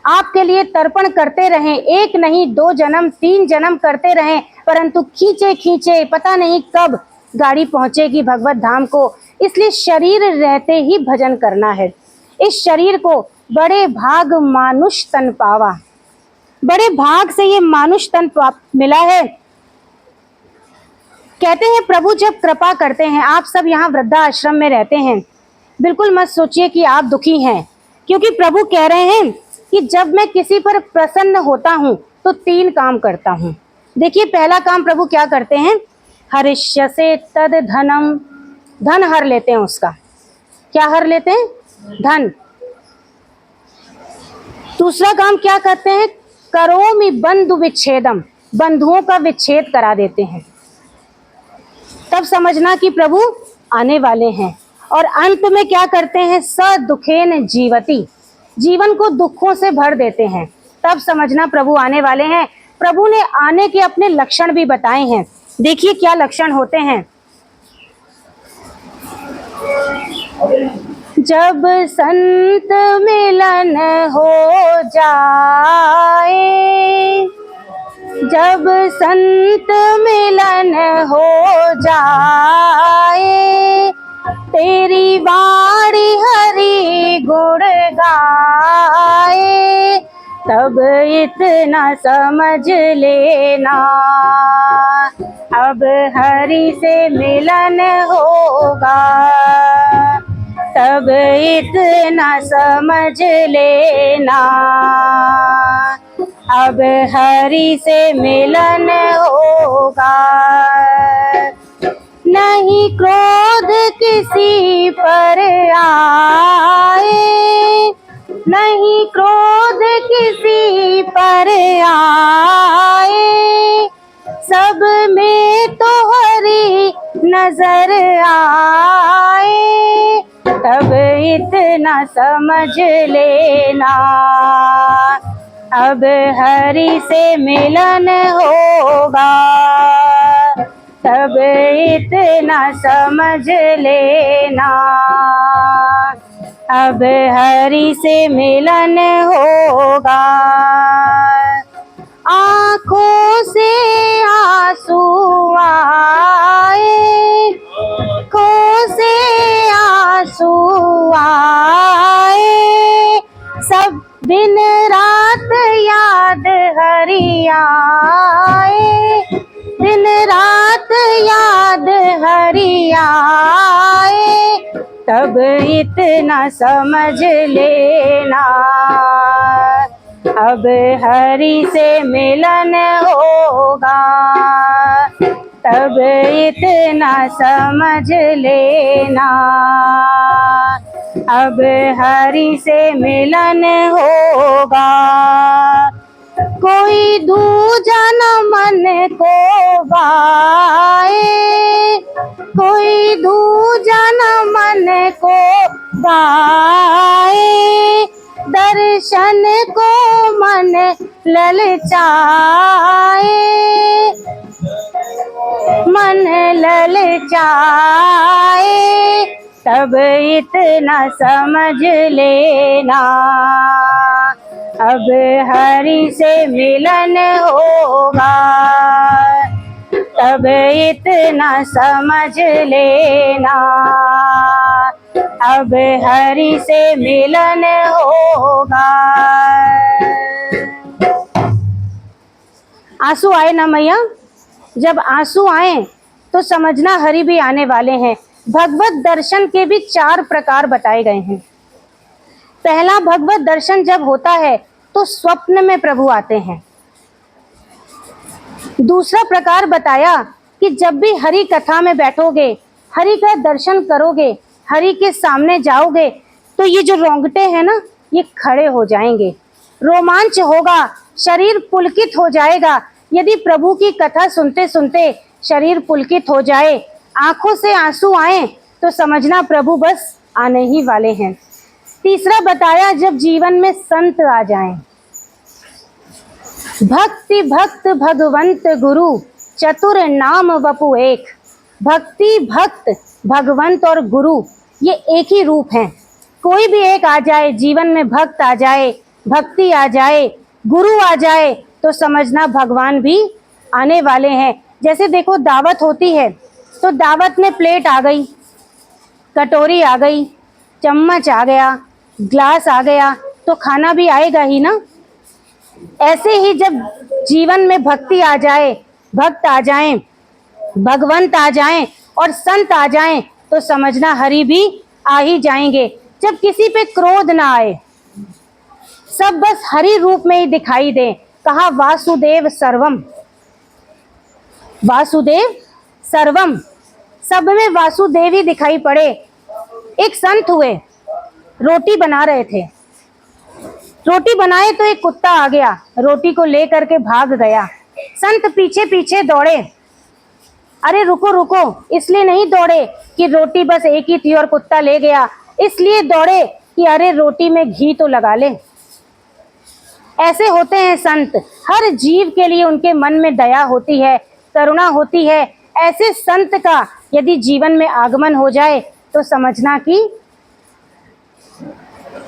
Speaker 1: आपके लिए तर्पण करते रहें, एक नहीं 2 जन्म 3 जन्म करते रहें, परंतु खींचे खींचे पता नहीं कब गाड़ी पहुंचेगी भगवत धाम को। इसलिए शरीर रहते ही भजन करना है। इस शरीर को बड़े भाग मानुष तन पावा, बड़े भाग से ये मानुष तन मिला है। कहते हैं प्रभु जब कृपा करते हैं, आप सब यहाँ वृद्धा आश्रम में रहते हैं, बिल्कुल मत सोचिए कि आप दुखी हैं, क्योंकि प्रभु कह रहे हैं कि जब मैं किसी पर प्रसन्न होता हूँ तो 3 काम करता हूँ। देखिए पहला काम प्रभु क्या करते हैं? हरिष्यसे तद धनम, धन हर लेते हैं उसका। क्या हर लेते हैं? धन। दूसरा काम क्या करते हैं? करोमि बंधु विच्छेदम, बंधुओं का विच्छेद करा देते हैं। तब समझना कि प्रभु आने वाले हैं। और अंत में क्या करते हैं? स दुखेन जीवती, जीवन को दुखों से भर देते हैं। तब समझना प्रभु आने वाले हैं। प्रभु ने आने के अपने लक्षण भी बताए हैं। देखिए क्या लक्षण होते हैं। जब संत मिलन हो जाए, जब संत मिलन हो जाए, तेरी वाणी हरि गुण गाए, तब इतना समझ लेना अब हरि से मिलन होगा, तब इतना समझ लेना अब हरि से मिलन होगा। नहीं क्रोध किसी पर आए, नहीं क्रोध किसी पर आए, सब में तो हरि नजर आए, तब इतना समझ लेना अब हरि से मिलन होगा, तब इतना समझ लेना अब हरि से मिलन होगा। आँखों से आंसू आए, आँखों से आंसू आए, सब दिन रात याद हरि आए, दिन रात याद हरि आए, तब इतना समझ लेना अब हरि से मिलन होगा, तब इतना समझ लेना अब हरि से मिलन होगा। कोई दूजा न मन को भाए, कोई दूजा न मन को भाए, दर्शन को मन ललचाए, मन ललचाए, तब इतना समझ लेना अब हरि से मिलन होगा, तब इतना समझ लेना अब हरि से मिलन होगा। आंसू आए ना मैया? जब आंसू आए तो समझना हरि भी आने वाले हैं। भगवत दर्शन के भी 4 प्रकार बताए गए हैं। पहला भगवत दर्शन जब होता है तो स्वप्न में प्रभु आते हैं। दूसरा प्रकार बताया कि जब भी हरि कथा में बैठोगे, हरि का दर्शन करोगे, हरि के सामने जाओगे, तो ये जो रोंगटे हैं ना, ये खड़े हो जाएंगे, रोमांच होगा, शरीर पुलकित हो जाएगा। यदि प्रभु की कथा सुनते सुनते शरीर पुलकित हो जाए, आंखों से आंसू आए, तो समझना प्रभु बस आने ही वाले हैं। तीसरा बताया जब जीवन में संत आ जाएं, भक्ति भक्त भगवंत गुरु चतुर नाम वपु एक। भक्ति भक्त भगवंत और गुरु ये एक ही रूप हैं। कोई भी एक आ जाए, जीवन में भक्त आ जाए, भक्ति आ जाए, गुरु आ जाए, तो समझना भगवान भी आने वाले हैं। जैसे देखो दावत होती है तो दावत में प्लेट आ गई, कटोरी आ गई, चम्मच आ गया, ग्लास आ गया, तो खाना भी आएगा ही ना। ऐसे ही जब जीवन में भक्ति आ जाए, भक्त आ जाएं, भगवंत आ जाएं और संत आ जाएं, तो समझना हरि भी आ ही जाएंगे। जब किसी पे क्रोध ना आए, सब बस हरि रूप में ही दिखाई दे। कहा वासुदेव सर्वम, वासुदेव सर्वम, सब में वासुदेव ही दिखाई पड़े। एक संत हुए, रोटी बना रहे थे, रोटी बनाए तो एक कुत्ता आ गया, रोटी को लेकर के भाग गया। संत पीछे पीछे दौड़े, अरे रुको रुको, इसलिए नहीं दौड़े कि रोटी बस एक ही थी और कुत्ता ले गया, इसलिए दौड़े कि अरे रोटी में घी तो लगा ले। ऐसे होते हैं संत, हर जीव के लिए उनके मन में दया होती है, करुणा होती है। ऐसे संत का यदि जीवन में आगमन हो जाए तो समझना कि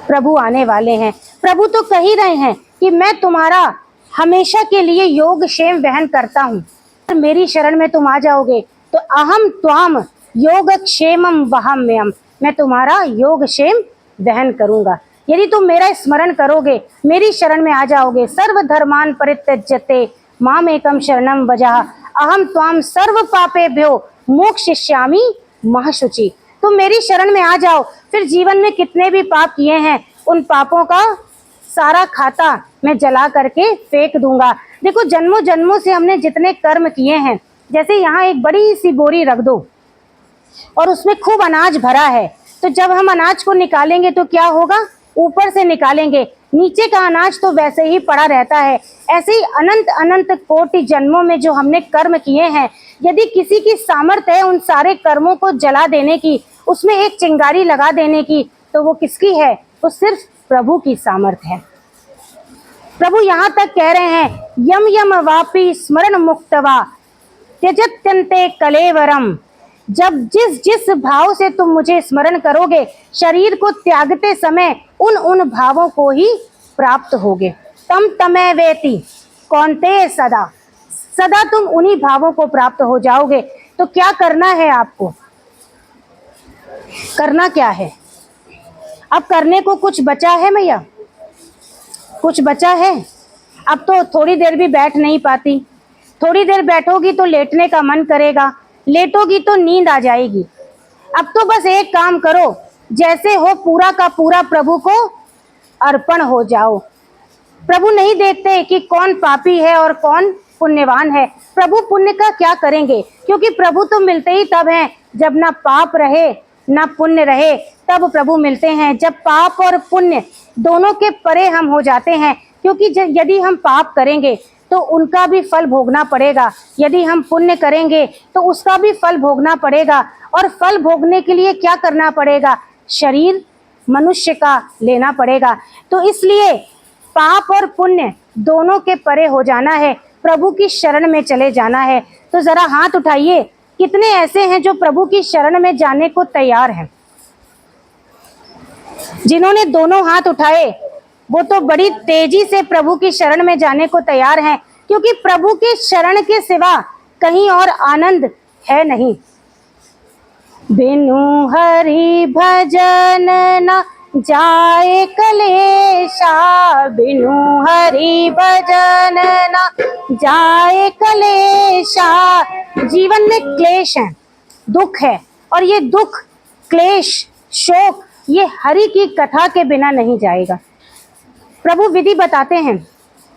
Speaker 1: प्रभु आने वाले हैं। प्रभु तो कह ही रहे हैं कि मैं तुम्हारा हमेशा के लिए योग क्षेम वहन करता हूँ, मेरी शरण में तुम आ जाओगे तो अहम त्वाम योग क्षेमम वहाम्यहम्, मैं तुम्हारा योग क्षेम वहन करूंगा। यदि तुम मेरा स्मरण करोगे, मेरी शरण में आ जाओगे, सर्व धर्मान परित्यज्यते माम एकम शरणम व्रजः अहम त्वाम सर्व पापेभ्यो मोक्षयिष्यामि महशुचि। तुम मेरी शरण में आ जाओ, फिर जीवन में कितने भी पाप किए हैं उन पापों का सारा खाता मैं जला करके फेंक दूंगा। देखो जन्मों जन्मों से हमने जितने कर्म किए हैं, जैसे यहाँ एक बड़ी सी बोरी रख दो और उसमें खूब अनाज भरा है, तो जब हम अनाज को निकालेंगे तो क्या होगा, ऊपर से निकालेंगे, नीचे का अनाज तो वैसे ही पड़ा रहता है। ऐसे ही अनंत अनंत कोटि जन्मों में जो हमने कर्म किए हैं, यदि किसी की सामर्थ्य है उन सारे कर्मों को जला देने की, उसमें एक चिंगारी लगा देने की, तो वो किसकी है, वो सिर्फ प्रभु की सामर्थ्य है। प्रभु यहाँ तक कह रहे हैं यम यम वापी स्मरण मुक्तवा त्यजत्यन्ते कलेवरम। जब जिस जिस भाव से तुम मुझे स्मरण करोगे, शरीर को त्यागते समय उन उन भावों को ही प्राप्त होगे। तम तमय वेति कौन्तेय सदा, सदा तुम उन्हीं भावों को प्राप्त हो जाओगे। तो क्या करना है आपको, करना क्या है, अब करने को कुछ बचा है भैया, कुछ बचा है? अब तो थोड़ी देर भी बैठ नहीं पाती, थोड़ी देर बैठोगी तो लेटने का मन करेगा, लेटोगी तो नींद आ जाएगी। अब तो बस एक काम करो, जैसे हो पूरा का पूरा प्रभु को अर्पण हो जाओ। प्रभु नहीं देखते कि कौन पापी है और कौन पुण्यवान है। प्रभु पुण्य का क्या करेंगे, क्योंकि प्रभु तो मिलते ही तब हैं जब ना पाप रहे ना पुण्य रहे, तब प्रभु मिलते हैं। जब पाप और पुण्य दोनों के परे हम हो जाते हैं, क्योंकि यदि हम पाप करेंगे तो उनका भी फल भोगना पड़ेगा, यदि हम पुण्य करेंगे तो उसका भी फल भोगना पड़ेगा। और फल भोगने के लिए क्या करना पड़ेगा, शरीर मनुष्य का लेना पड़ेगा। तो इसलिए पाप और पुण्य दोनों के परे हो जाना है, प्रभु की शरण में चले जाना है। तो जरा हाथ उठाइए, कितने ऐसे हैं जो प्रभु की शरण में जाने को तैयार हैं? जिन्होंने दोनों हाथ उठाए वो तो बड़ी तेजी से प्रभु की शरण में जाने को तैयार हैं, क्योंकि प्रभु के शरण के सिवा कहीं और आनंद है नहीं। बिनु हरि भजन न जाए कलेशा, बिनु हरि भजन न जाए कलेशा। जीवन में क्लेश है, दुख है, और ये दुख क्लेश शोक ये हरि की कथा के बिना नहीं जाएगा। प्रभु विधि बताते हैं,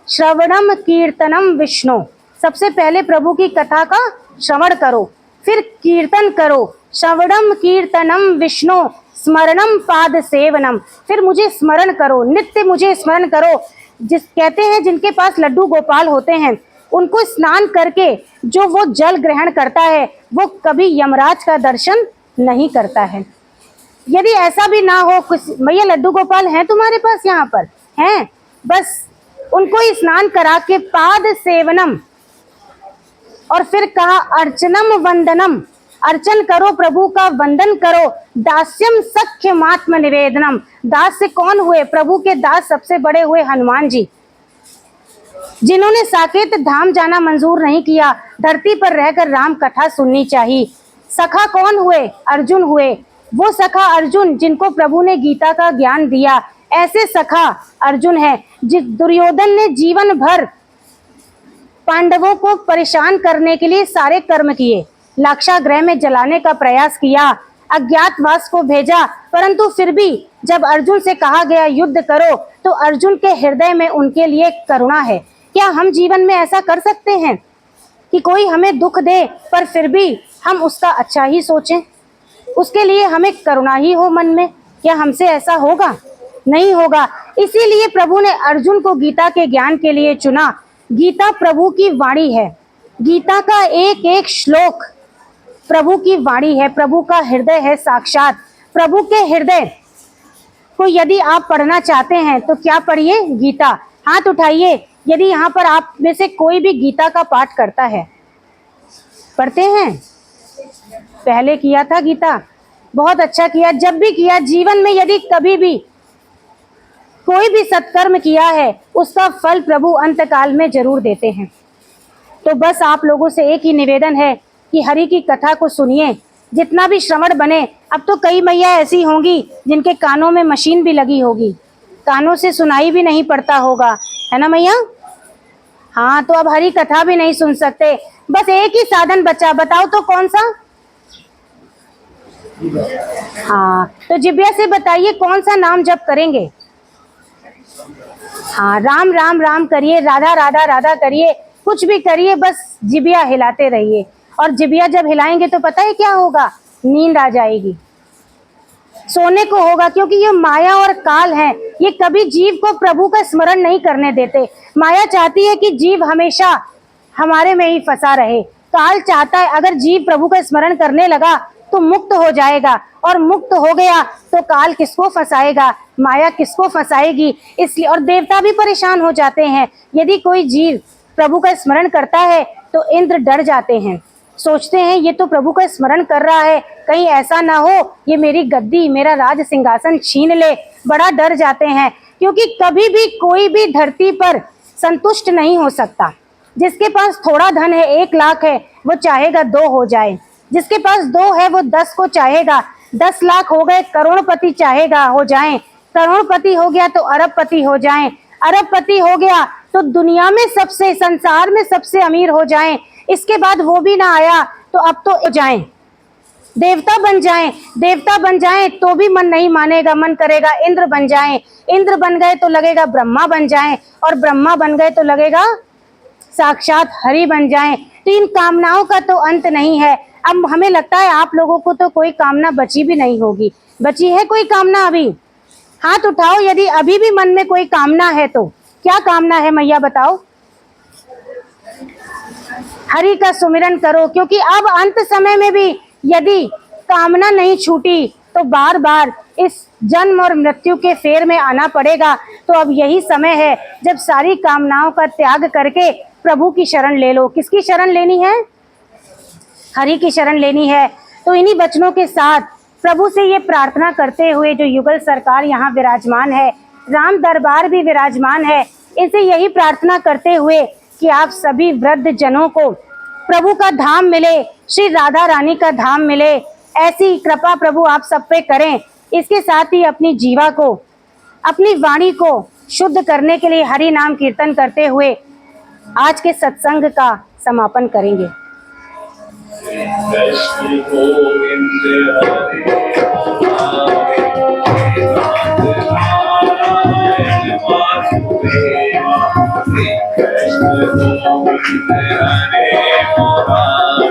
Speaker 1: श्रवणम कीर्तनम विष्णु। सबसे पहले प्रभु की कथा का श्रवण करो, फिर कीर्तन करो। श्रवणम कीर्तनम विष्णु स्मरणम पाद सेवनम। फिर मुझे स्मरण करो, नित्य मुझे स्मरण करो। कहते हैं जिनके पास लड्डू गोपाल होते हैं उनको स्नान करके जो वो जल ग्रहण करता है वो कभी यमराज का दर्शन नहीं करता है। यदि ऐसा भी ना हो, कुछ भैया लड्डू गोपाल हैं तुम्हारे पास यहाँ पर हैं, बस उनको ही स्नान करा के पाद सेवनम, और फिर कहा अर्चनम वंदनम। अर्चन करो, प्रभु का वंदन करो। दास्यम सख्य मात्म निवेदनम। दास से कौन हुए? प्रभु के दास सबसे बड़े हुए हनुमान जी, जिन्होंने साकेत धाम जाना मंजूर नहीं किया, धरती पर रहकर राम कथा सुननी चाहिए। सखा कौन हुए? अर्जुन हुए। वो सखा अर्जुन जिनको प्रभु ने गीता का ज्ञान दिया, ऐसे सखा अर्जुन है। जिस दुर्योधन ने जीवन भर पांडवों को परेशान करने के लिए सारे कर्म किए, लाक्षागृह में जलाने का प्रयास किया, अज्ञातवास को भेजा, परंतु फिर भी जब अर्जुन से कहा गया युद्ध करो तो अर्जुन के हृदय में उनके लिए करुणा है। क्या हम जीवन में ऐसा कर सकते हैं कि कोई हमें दुख दे पर फिर भी हम उसका अच्छा ही सोचें, उसके लिए हमें करुणा ही हो मन में? क्या हमसे ऐसा होगा? नहीं होगा। इसीलिए प्रभु ने अर्जुन को गीता के ज्ञान के लिए चुना। गीता प्रभु की वाणी है। गीता का एक एक श्लोक प्रभु की वाणी है, प्रभु का हृदय है साक्षात। प्रभु के हृदय को यदि आप पढ़ना चाहते हैं तो क्या पढ़िए? गीता। हाथ उठाइए यदि यहाँ पर आप में से कोई भी गीता का पाठ करता है। पढ़ते हैं? पहले किया था गीता, बहुत अच्छा किया। जब भी किया, जीवन में यदि कभी भी कोई भी सत्कर्म किया है उसका फल प्रभु अंतकाल में जरूर देते हैं। तो बस आप लोगों से एक ही निवेदन है कि हरि की कथा को सुनिए, जितना भी श्रवण बने। अब तो कई मैया ऐसी होंगी जिनके कानों में मशीन भी लगी होगी, कानों से सुनाई भी नहीं पड़ता होगा, है ना मैया? हाँ, तो अब हरि कथा भी नहीं सुन सकते। बस एक ही साधन बचा, बताओ तो कौन सा? हाँ, तो जिब्या से बताइए कौन सा नाम जप करेंगे? हाँ, राम राम राम करिए, राधा राधा राधा करिए, कुछ भी करिए, बस जिबिया हिलाते रहिए। और जिबिया जब हिलाएंगे तो पता है क्या होगा? नींद आ जाएगी, सोने को होगा, क्योंकि ये माया और काल है, ये कभी जीव को प्रभु का स्मरण नहीं करने देते। माया चाहती है कि जीव हमेशा हमारे में ही फंसा रहे। काल चाहता है अगर जीव प्रभु का स्मरण करने लगा तो मुक्त हो जाएगा, और मुक्त हो गया तो काल किसको फंसाएगा? माया किसको फंसाएगी? इसलिए और देवता भी परेशान हो जाते हैं। यदि कोई जीव प्रभु का स्मरण करता है तो इंद्र डर जाते हैं, सोचते हैं ये तो प्रभु का स्मरण कर रहा है, कहीं ऐसा ना हो ये मेरी गद्दी, मेरा राज सिंहासन छीन ले। बड़ा डर जाते हैं, क्योंकि कभी भी कोई भी धरती पर संतुष्ट नहीं हो सकता। जिसके पास थोड़ा धन है, 1 लाख है, वो चाहेगा 2 हो जाए। जिसके पास 2 है वो 10 को चाहेगा। 10 लाख हो गए, करोड़पति चाहेगा हो जाएं। करोड़पति हो गया तो अरबपति हो जाएं। अरबपति हो गया तो दुनिया में सबसे, संसार में सबसे अमीर हो जाएं। इसके बाद वो भी ना आया तो अब तो जाएं, देवता बन जाएं। देवता बन जाएं तो भी मन नहीं मानेगा, मन करेगा इंद्र बन जाएं। इंद्र बन गए तो लगेगा ब्रह्मा बन जाएं, और ब्रह्मा बन गए तो लगेगा साक्षात हरि बन जाएं। तो इन कामनाओं का तो अंत नहीं है। अब हमें लगता है आप लोगों को तो कोई कामना बची भी नहीं होगी। बची है कोई कामना अभी? हाथ उठाओ यदि अभी भी मन में कोई कामना है तो। क्या कामना है मैया बताओ? हरि का सुमिरन करो, क्योंकि अब अंत समय में भी यदि कामना नहीं छूटी तो बार बार इस जन्म और मृत्यु के फेर में आना पड़ेगा। तो अब यही समय है जब सारी कामनाओं का त्याग करके प्रभु की शरण ले लो। किसकी शरण लेनी है? हरि की शरण लेनी है। तो इन्हीं वचनों के साथ प्रभु से ये प्रार्थना करते हुए, जो युगल सरकार यहाँ विराजमान है, राम दरबार भी विराजमान है, इनसे यही प्रार्थना करते हुए कि आप सभी वृद्ध जनों को प्रभु का धाम मिले, श्री राधा रानी का धाम मिले, ऐसी कृपा प्रभु आप सब पे करें। इसके साथ ही अपनी जीवा को, अपनी वाणी को शुद्ध करने के लिए हरि नाम कीर्तन करते हुए आज के सत्संग का समापन करेंगे।
Speaker 2: Govind Hare वासुदेवा श्री कृष्ण गोविंद हरे मुरारी